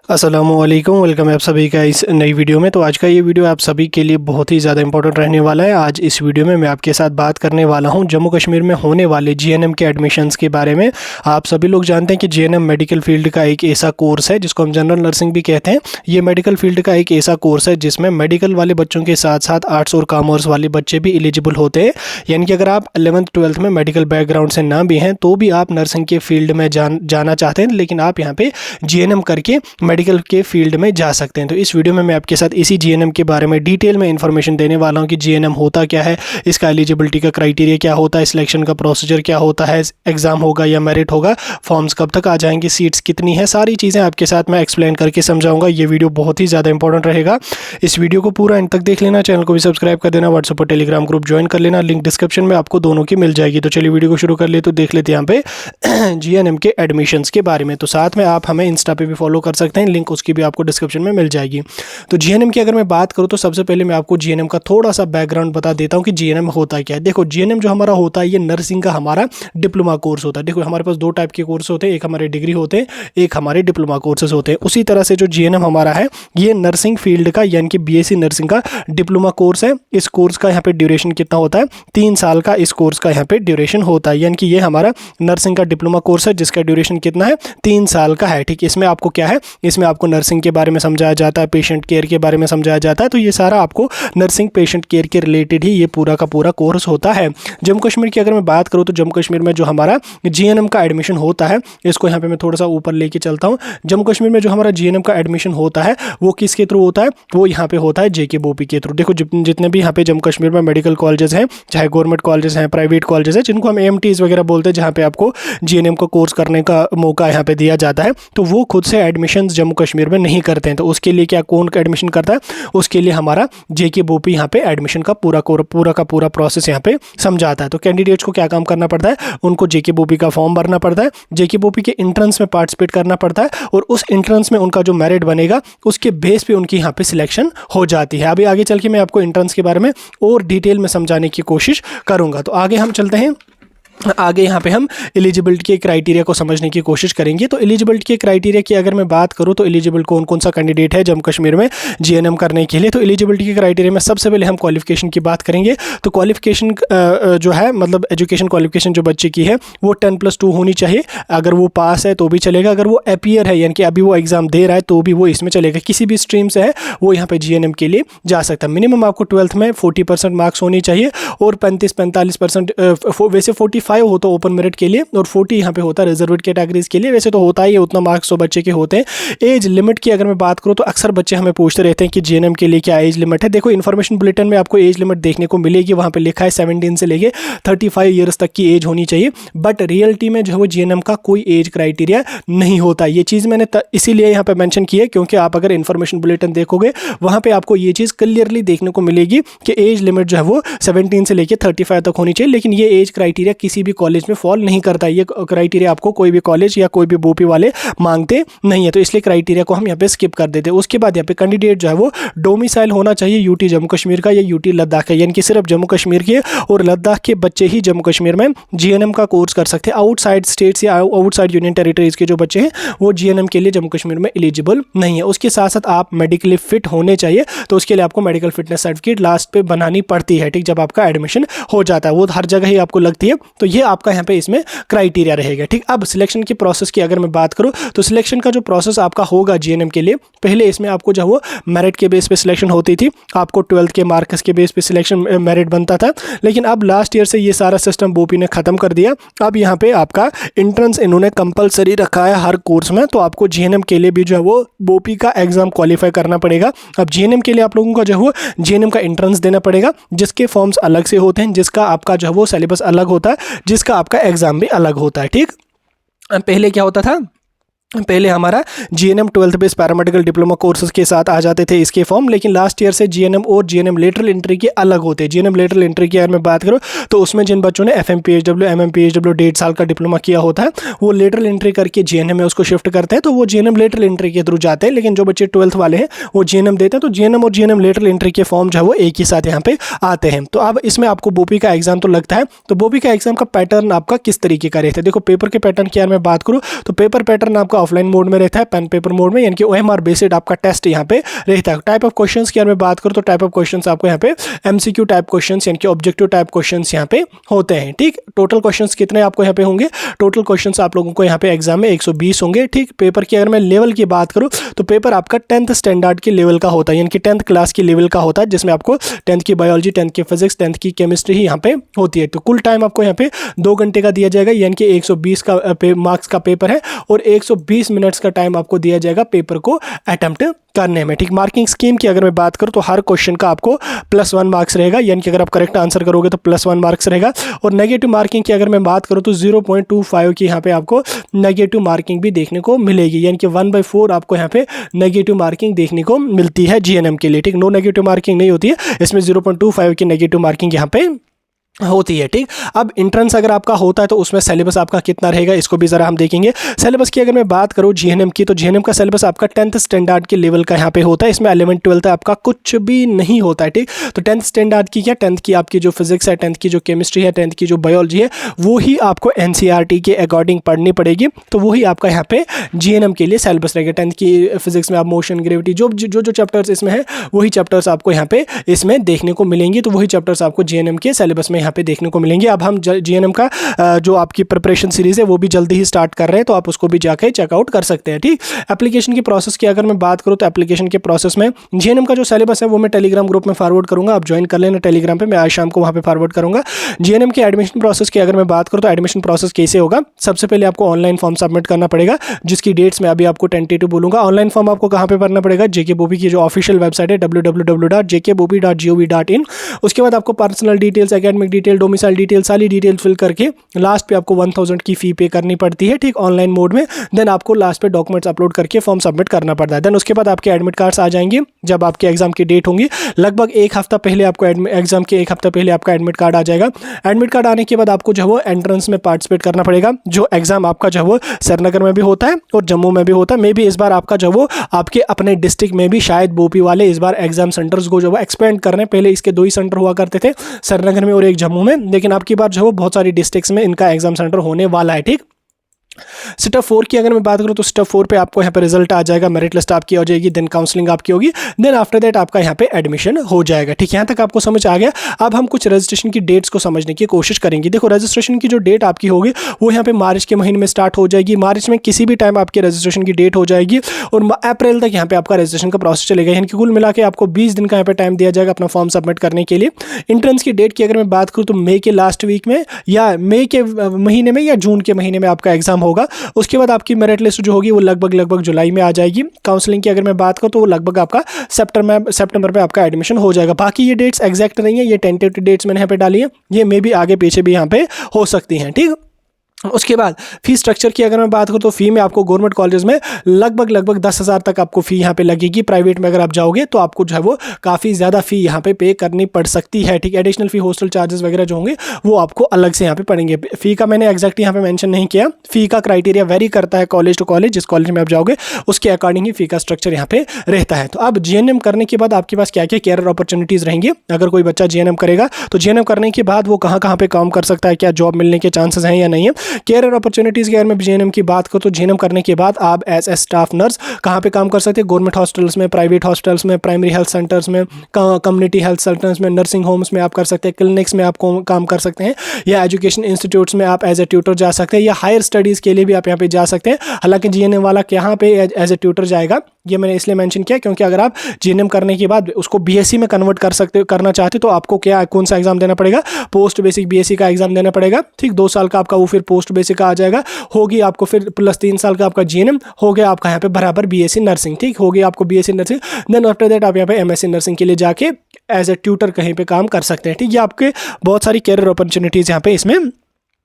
अस्सलामुअलैकुम, वेलकम है आप सभी का इस नई वीडियो में। तो आज का ये वीडियो आप सभी के लिए बहुत ही ज़्यादा इंपॉर्टेंट रहने वाला है। आज इस वीडियो में मैं आपके साथ बात करने वाला हूं जम्मू कश्मीर में होने वाले जीएनएम के एडमिशन्स के बारे में। आप सभी लोग जानते हैं कि जीएनएम मेडिकल फील्ड का एक ऐसा कोर्स है जिसको हम जनरल नर्सिंग भी कहते हैं। ये मेडिकल फील्ड का एक ऐसा कोर्स है जिसमें मेडिकल वाले बच्चों के साथ साथ आर्ट्स और कॉमर्स वाले बच्चे भी एलिजिबल होते हैं। यानी कि अगर आप 11th-12th में मेडिकल बैकग्राउंड से ना भी हैं तो भी आप नर्सिंग के फील्ड में जाना चाहते हैं, लेकिन आप यहाँ पे जीएनएम करके मेडिकल के फील्ड में जा सकते हैं। तो इस वीडियो में मैं आपके साथ इसी जीएनएम के बारे में डिटेल में इंफॉर्मेशन देने वाला हूं कि जीएनएम होता क्या है, इसका एलिजिबिलिटी का क्राइटेरिया क्या होता है, सिलेक्शन का प्रोसीजर क्या होता है, एग्जाम होगा या मेरिट होगा, फॉर्म्स कब तक आ जाएंगे, सीट्स कितनी है, सारी चीज़ें आपके साथ मैं एक्सप्लेन करके समझाऊंगा। ये वीडियो बहुत ही ज़्यादा इंपॉर्टेंट रहेगा। इस वीडियो को पूरा एंड तक देख लेना, चैनल को भी सब्सक्राइब कर देना, व्हाट्सएप और टेलीग्राम ग्रुप ज्वाइन कर लेना, लिंक डिस्क्रिप्शन में आपको दोनों की मिल जाएगी। तो चलिए वीडियो को शुरू कर ले। तो देख लेते हैं यहाँ पे जीएनएम के एडमिशन्स के बारे में। तो साथ में आप हमें इंस्टा पे भी फॉलो कर सकते हैं, लिंक उसकी भी आपको डिस्क्रिप्शन में मिल जाएगी। तो जीएनएम की अगर मैं बात करूं तो सबसे पहले मैं आपको जीएनएम का थोड़ा सा बैकग्राउंड बता देता हूं कि जीएनएम होता क्या है। देखो, जीएनएम जो हमारा होता है ये नर्सिंग का हमारा डिप्लोमा कोर्स होता है। देखो, हमारे पास दो टाइप के कोर्स होते हैं, एक हमारे डिग्री होते हैं, एक हमारे डिप्लोमा कोर्सेज होते हैं। उसी तरह से जो जीएनएम हमारा है ये नर्सिंग फील्ड का यानी कि बीएससी नर्सिंग का डिप्लोमा कोर्स है। इस कोर्स का यहाँ पे ड्यूरेशन कितना होता है? 3 साल का इस कोर्स का यहाँ पे ड्यूरेशन होता है। यानी कि ये हमारा नर्सिंग का डिप्लोमा कोर्स है जिसका ड्यूरेशन कितना है? 3 साल का है। ठीक, इसमें आपको क्या है, इसमें आपको नर्सिंग के बारे में समझाया जाता है, पेशेंट केयर के बारे में समझाया जाता है। तो ये सारा आपको नर्सिंग पेशेंट केयर के रिलेटेड ही ये पूरा का पूरा कोर्स होता है। जम्मू कश्मीर की अगर मैं बात करूँ तो जम्मू कश्मीर में जो हमारा जीएनएम का एडमिशन होता है, इसको यहाँ पे मैं थोड़ा सा ऊपर लेके चलता हूँ। जम्मू कश्मीर में जो हमारा जीएनएम का एडमिशन होता है वो किसके थ्रू होता है? वो यहाँ पे होता है जेकेबीओपी के थ्रू। देखो, जितने भी यहाँ पे जम्मू कश्मीर में मेडिकल कॉलेजेस हैं, चाहे गवर्नमेंट कॉलेजेस हैं, प्राइवेट कॉलेजेस हैं, जिनको हम एएमटीज वगैरह बोलते हैं, जहाँ पे आपको जीएनएम का कोर्स करने का मौका यहाँ पे दिया जाता है, तो वो खुद से एडमिशन जम्मू कश्मीर में नहीं करते हैं। तो उसके लिए क्या, कौन एडमिशन करता है? उसके लिए हमारा जेकेबीओपी यहाँ पे एडमिशन का पूरा का पूरा प्रोसेस यहाँ पे समझाता है। तो कैंडिडेट्स को क्या काम करना पड़ता है? उनको जेकेबीओपी का फॉर्म भरना पड़ता है, जेकेबीओपी के एंट्रेंस में पार्टिसिपेट करना पड़ता है, और उस एंट्रेंस में उनका जो मेरिट बनेगा उसके बेस पे उनकी यहाँ पे सिलेक्शन हो जाती है। अभी आगे चल के मैं आपको एंट्रेंस के बारे में और डिटेल में समझाने की कोशिश करूँगा। तो आगे हम चलते हैं। आगे यहाँ पे हम एलिजिबिलिटी के क्राइटेरिया को समझने की कोशिश करेंगे। तो एलिजिबिलिटी के क्राइटेरिया की अगर मैं बात करूँ तो एलिजिबल कौन कौन सा कैंडिडेट है जम्मू कश्मीर में जीएनएम करने के लिए। तो एलिजिबिलिटी के क्राइटेरिया में सबसे पहले हम क्वालिफिकेशन की बात करेंगे। तो क्वालिफिकेशन जो है, मतलब एजुकेशन क्वालिफिकेशन जो बच्चे की है वो 10+2 होनी चाहिए। अगर वो पास है तो भी चलेगा, अगर वो अपीयर है यानी कि अभी वो एग्जाम दे रहा है तो भी वो इसमें चलेगा। किसी भी स्ट्रीम से है वो यहाँ पे जीएनएम के लिए जा सकता है। मिनिमम आपको 12th में 40% मार्क्स होनी चाहिए, और 35-45% वैसे 45 होता है ओपन मेरिट के लिए, और 40 यहाँ पे होता है रिजर्वेड कैटेगरीज के लिए। वैसे तो होता ही है, उतना मार्क्स तो बच्चे के होते हैं। एज लिमिट की अगर मैं बात करूँ तो अक्सर बच्चे हमें पूछते रहते हैं कि जीएनएम के लिए क्या एज लिमिट है। देखो, इन्फॉर्मेशन बुलेटिन में आपको एज लिमिट देखने को मिलेगी, वहाँ पे लिखा है 17 से लेके 35 ईयर्स तक की एज होनी चाहिए। बट रियलिटी में जो है वो जीएनएम का कोई एज क्राइटेरिया नहीं होता। ये चीज़ मैंने इसीलिए यहाँ पे मेंशन की है क्योंकि आप अगर इन्फॉर्मेशन बुलेटिन देखोगे वहाँ पे आपको ये चीज़ क्लियरली देखने को मिलेगी कि एज लिमिट जो है वो 17 से लेके 35 तक होनी चाहिए। लेकिन ये एज क्राइटेरिया किसी भी कॉलेज में फॉल नहीं करता। ये क्राइटेरिया आपको कोई भी कॉलेज या कोई भी बोपी वाले मांगते नहीं है, तो इसलिए क्राइटेरिया को हम यहाँ पे स्किप कर देते हैं। उसके बाद यहाँ पे कैंडिडेट जो है वो डोमिसाइल होना चाहिए यूटी जम्मू कश्मीर का या यूटी लद्दाख का, यानी कि सिर्फ जम्मू कश्मीर के और लद्दाख के बच्चे ही जम्मू कश्मीर में जीएनएम का कोर्स कर सकते हैं। आउटसाइड स्टेट्स या आउटसाइड यूनियन टेरिटरीज के जो बच्चे हैं वो जीएनएम के लिए जम्मू कश्मीर में एलिजिबल नहीं है। उसके साथ साथ आप मेडिकली फिट होने चाहिए, तो उसके लिए आपको मेडिकल फिटनेस सर्टिफिकेट लास्ट पे बनानी पड़ती है। ठीक, जब आपका एडमिशन हो जाता है, वो हर जगह ही आपको लगती है। तो ये आपका यहाँ पे इसमें क्राइटेरिया रहेगा। ठीक, अब सिलेक्शन की प्रोसेस की अगर मैं बात करूं तो सिलेक्शन का जो प्रोसेस आपका होगा जीएनएम के लिए, पहले इसमें आपको जो वो मेरिट के बेस पे सिलेक्शन होती थी, आपको 12th के मार्क्स के बेस पे सिलेक्शन मेरिट बनता था। लेकिन अब लास्ट ईयर से ये सारा सिस्टम बोपी ने खत्म कर दिया। अब यहाँ पे आपका एंट्रेंस इन्होंने कंपलसरी रखा है हर कोर्स में, तो आपको जीएनएम के लिए भी जो है वो बोपी का एग्जाम क्वालिफाई करना पड़ेगा। अब जीएनएम के लिए आप लोगों को जो है वो जीएनएम का एंट्रेंस देना पड़ेगा, जिसके फॉर्म्स अलग से होते हैं, जिसका आपका जो है वो सिलेबस अलग होता है, जिसका आपका एग्जाम भी अलग होता है। ठीक, पहले क्या होता था, पहले हमारा GNM 12th base paramedical diploma courses के साथ आ जाते थे इसके फॉर्म, लेकिन लास्ट ईयर से जीएनएम और जीएनएम लेटरल एंट्री के अलग होते हैं। जीएनएम लेटरल एंट्री की अगर मैं बात करूँ तो उसमें जिन बच्चों ने एफएम पीएचडब्ल्यू एमएम पीएचडब्ल्यू 1.5 साल का डिप्लोमा किया होता है वो लेटरल एंट्री करके जीएनएम में उसको शिफ्ट करते हैं, तो वो जीएनएम लेटरल एंट्री के थ्रू जाते हैं। लेकिन जो बच्चे 12th वाले हैं वो जीएनएम देते हैं, तो जीएनएम और जीएनएम लेटरल एंट्री के फॉर्म जो है वो एक ही साथ यहाँ पे आते हैं। तो अब इसमें आपको बोपी का एग्जाम तो लगता है, तो बोपी का एग्जाम का पैटर्न आपका किस तरीके का रहता है। देखो, पेपर के पैटर्न की अगर मैं बात करूँ तो पेपर पैटर्न आपका आपका ऑफलाइन मोड में रहता है, पेन पेपर मोड में, यानी कि OMR बेस्ड आपका टेस्ट यहाँ पे रहता है। टाइप ऑफ क्वेश्चंस की अगर मैं बात करूँ तो टाइप ऑफ क्वेश्चंस आपको यहाँ पे MCQ टाइप क्वेश्चंस यानी कि ऑब्जेक्टिव टाइप क्वेश्चंस यहाँ पे होते हैं। ठीक, टोटल क्वेश्चंस कितने आपको यहाँ पे होंगे? टोटल क्वेश्चंस आप लोगों को यहाँ पे एग्जाम में 120 होंगे। ठीक, पेपर की अगर मैं लेवल की बात करूँ तो पेपर आपका 10th स्टैंडर्ड के लेवल का होता है, यानी कि 10th क्लास की लेवल का होता है, जिसमें आपको 10th की बायोलॉजी, 10th की फिजिक्स, 10th की केमिस्ट्री ही यहाँ पे होती है। तो कुल टाइम आपको यहाँ पे 2 घंटे का दिया जाएगा, यानी कि 120 का मार्क्स का पेपर है और 120 मिनट्स का टाइम आपको दिया जाएगा पेपर को अटेम्प्ट करने में। ठीक, मार्किंग स्कीम की अगर मैं बात करूँ तो हर क्वेश्चन का आपको +1 मार्क्स रहेगा, यानी कि अगर आप करेक्ट आंसर करोगे तो +1 मार्क्स रहेगा। और नेगेटिव मार्किंग की अगर मैं बात करूँ तो 0.25 की यहाँ पे आपको नेगेटिव मार्किंग भी देखने को मिलेगी, यानी कि 1/4 आपको यहाँ पे नेगेटिव मार्किंग देखने को मिलती है GNM के लिए। ठीक, नो नेगेटिव मार्किंग नहीं होती है, इसमें 0.25 की नेगेटिव मार्किंग यहाँ पे होती है। ठीक, अब एंट्रेंस अगर आपका होता है तो उसमें सिलेबस आपका कितना रहेगा इसको भी ज़रा हम देखेंगे। सिलेबस की अगर मैं बात करूँ GNM की, तो GNM का सिलेबस आपका 10th स्टैंडर्ड के लेवल का यहाँ पे होता है, इसमें 11th 12th आपका कुछ भी नहीं होता है। ठीक, तो 10th स्टैंडर्ड की क्या, 10th की आपकी जो फिजिक्स है, 10th की जो केमिस्ट्री है, 10th की जो बायोलॉजी है, वो ही आपको NCERT के अकॉर्डिंग पढ़नी पड़ेगी। तो वही आपका यहाँ पे GNM के लिए सिलेबस रहेगा। 10th की फिजिक्स में आप मोशन, ग्रेविटी, जो चैप्टर्स इसमें है वही चैप्टर्स आपको यहाँ पे इसमें देखने को मिलेंगे। तो वही चैप्टर्स आपको GNM के सिलेबस में यहाँ पे देखने को मिलेंगे। अब हम GNM का जो आपकी प्रिपरेशन सीरीज है वो भी जल्दी ही स्टार्ट कर रहे हैं, तो आप उसको भी जाके चेकआउट कर सकते हैं। ठीक, एप्लीकेशन की प्रोसेस की अगर मैं बात करूँ तो एप्लीकेशन के प्रोसेस में GNM का जो सिलेबस है वो मैं टेलीग्राम ग्रुप में फॉरवर्ड करूंगा, आप ज्वाइन कर लेना टेलीग्राम पे, मैं आज शाम को वहाँ पे फॉरवर्ड करूंगा। GNM के एडमिशन प्रोसेस की अगर मैं बात करूँ तो एडमिशन प्रोसेस कैसे होगा? सबसे पहले आपको ऑनलाइन फॉर्म सबमिट करना पड़ेगा, जिसकी डेट्स मैं अभी आपको टेंटेटिव बोलूंगा। ऑनलाइन फॉर्म आपको कहाँ पे भरना पड़ेगा? JKBOP की जो ऑफिशियल वेबसाइट है www.jkbopi.gov.in। उसके बाद आपको personal details, academic detail, domicile detail, सारी डिटेल फिल करके लास्ट पे आपको 1000 की फी पे करनी पड़ती है। ठीक, ऑनलाइन मोड में। देन आपको लास्ट पे डॉक्यूमेंट्स अपलोड करके फॉर्म सबमिट करना पड़ता है। देन उसके बाद आपके एडमिट कार्ड्स आ जाएंगे जब आपके एग्जाम की डेट होंगी। लगभग एक हफ्ता पहले आपको एग्जाम के एक हफ्ता पहले आपका एडमिट कार्ड आ जाएगा। एडमिट कार्ड आने के बाद आपको जो है वो एंट्रेंस में पार्टिसिपेट करना पड़ेगा। जो एग्जाम आपका जो है वो श्रीनगर में भी होता है और जम्मू में भी होता है। मे भी इस बार आपका जो वो आपके अपने डिस्ट्रिक्ट में भी शायद बोपी वाले इस बार एग्जाम सेंटर्स को जो वो एक्सपेंड कर रहे हैं। पहले इसके 2 ही सेंटर हुआ करते थे, श्रीनगर में और एक जम्मू में, लेकिन आपकी बार जो है वो बहुत सारी डिस्ट्रिक्ट्स में इनका एग्जाम सेंटर होने वाला है। ठीक, स्टेप 4 की अगर मैं बात करूं तो स्टेप 4 पे आपको यहाँ पे रिजल्ट आ जाएगा, मेरिट लिस्ट आपकी हो जाएगी, देन काउंसलिंग आपकी होगी, देन आफ्टर दैट आपका यहाँ पे एडमिशन हो जाएगा। ठीक, यहाँ तक आपको समझ आ गया। अब हम कुछ रजिस्ट्रेशन की डेट्स को समझने की कोशिश करेंगे। देखो, रजिस्ट्रेशन की जो डेट आपकी होगी वो यहाँ पे मार्च के महीने में स्टार्ट हो जाएगी। मार्च में किसी भी टाइम आपकी रजिस्ट्रेशन की डेट हो जाएगी और अप्रैल तक यहाँ पे आपका रजिस्ट्रेशन का प्रोसेस चलेगा, यानी कि कुल मिला के आपको 20 दिन का यहाँ पे टाइम दिया जाएगा अपना फॉर्म सबमिट करने के लिए। एंट्रेंस की डेट की अगर मैं बात करूँ तो मई के लास्ट वीक में या मई के महीने में या जून के महीने में आपका एग्जाम होगा। उसके बाद आपकी मेरिट लिस्ट जो होगी वो लगभग जुलाई में आ जाएगी। काउंसलिंग की अगर मैं बात करूँ तो वो लगभग आपका सितंबर में आपका एडमिशन हो जाएगा। बाकी ये डेट्स एग्जैक्ट नहीं है, ये टेंटेटिव डेट्स मैंने यहाँ पे डाली है, ये मे भी आगे पीछे भी यहाँ पे हो सकती हैं। ठीक, उसके बाद फी स्ट्रक्चर की अगर मैं बात करूँ तो फी में आपको गवर्नमेंट कॉलेज में लगभग 10,000 तक आपको फी यहाँ पे लगेगी। प्राइवेट में अगर आप जाओगे तो आपको जो है वो काफ़ी ज़्यादा फी यहाँ पे करनी पड़ सकती है। ठीक, एडिशनल फी, हॉस्टल चार्जेस वगैरह जो होंगे वो आपको अलग से यहाँ पे पड़ेंगे। फी का मैंने एग्जैक्ट यहाँ पे मेंशन नहीं किया, फी का क्राइटेरिया वेरी करता है कॉलेज टू कॉलेज, जिस कॉलेज में आप जाओगे उसके अकॉर्डिंग ही फी का स्ट्रक्चर यहाँ पे रहता है। तो अब GNM करने के बाद आपके पास क्या क्या कैरियर अपॉर्चुनिटीज़ रहेंगी। अगर कोई बच्चा GNM करेगा तो GNM करने के बाद वो कहाँ पे काम कर सकता है, क्या जॉब मिलने के चांसेस हैं या नहीं है। कैरियर अपॉर्चुनिटीज़ की अगर मैं GNM की बात करूँ तो GNM करने के बाद आप एज ए स्टाफ नर्स कहाँ पे काम कर सकते हैं? गवर्नमेंट हॉस्पिटल्स में, प्राइवेट हॉस्पिटल्स में, प्राइमरी हेल्थ सेंटर्स में, कम्युनिटी हेल्थ सेंटर्स में, नर्सिंग होम्स में आप कर सकते हैं, क्लिनिक्स में आप काम कर सकते हैं, या एजुकेशन इंस्टीट्यूट्स में आप एज ए ट्यूटर जा सकते हैं, या हायर स्टडीज़ के लिए भी आप यहाँ पे जा सकते हैं। हालांकि GNM वाला यहाँ पे एज ए ट्यूटर जाएगा, ये मैंने इसलिए मेंशन किया क्योंकि अगर आप GNM करने के बाद उसको BSc में कन्वर्ट करना चाहते तो आपको कौन सा एग्जाम देना पड़ेगा? पोस्ट बेसिक BSc का एग्जाम देना पड़ेगा। ठीक, 2 साल का आपका वो फिर पोस्ट बेसिक का आ जाएगा, होगी आपको फिर प्लस 3 साल का आपका GNM हो गया आपका यहाँ पे बराबर BSc नर्सिंग। ठीक, हो गया आपको BSc nursing. Then after that आप यहाँ पे MSc नर्सिंग के लिए जाके एज ए ट्यूटर कहीं पे काम कर सकते हैं। ठीक, ये आपके बहुत सारी कैरियर अपॉर्चुनिटीज़ यहाँ पे इसमें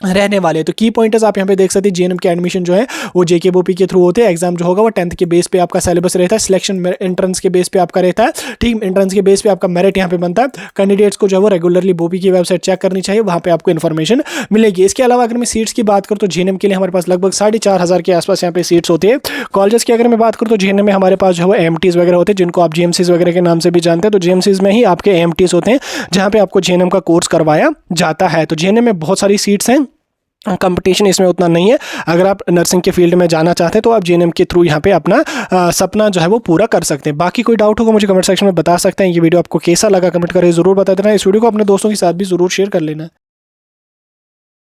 रहने वाले। तो की पॉइंटर्स आप यहाँ पे देख सकते हैं। GNM के एडमिशन जो है वो JKBOP के थ्रू होते हैं। एग्जाम जो होगा वो 10th के बेस पे आपका सिलेबस रहता है, सिलेक्शन एंट्रेंस के बेस पे आपका रहता है। ठीक, एंट्रेंस के बेस पे आपका मेरिट यहाँ पे बनता है। कैंडिडेट्स को जो है वो रेगुलरली बोपी की वेबसाइट चेक करनी चाहिए, वहाँ पे आपको इन्फॉर्मेशन मिलेगी। इसके अलावा अगर मैं सीट्स की बात करूँ तो GNM के लिए हमारे पास लगभग 4,500 के आसपास यहाँ पे सीट्स होती है। कॉलेजेस की अगर मैं बात करूँ तो GNM में हमारे पास जो है AMTs वगैरह होते हैं, जिनको आप GMCs वगैरह के नाम से भी जानते हैं। तो GMCs में ही आपके AMTs होते हैं जहाँ पे आपको GNM का कोर्स करवाया जाता है। तो GNM में बहुत सारी सीट्स हैं, कंपटीशन इसमें उतना नहीं है। अगर आप नर्सिंग के फील्ड में जाना चाहते हैं तो आप जीएनएम के थ्रू यहाँ पे अपना सपना जो है वो पूरा कर सकते हैं। बाकी कोई डाउट होगा मुझे कमेंट सेक्शन में बता सकते हैं। ये वीडियो आपको कैसा लगा कमेंट करके ज़रूर बता देना। इस वीडियो को अपने दोस्तों के साथ भी ज़रूर शेयर कर लेना।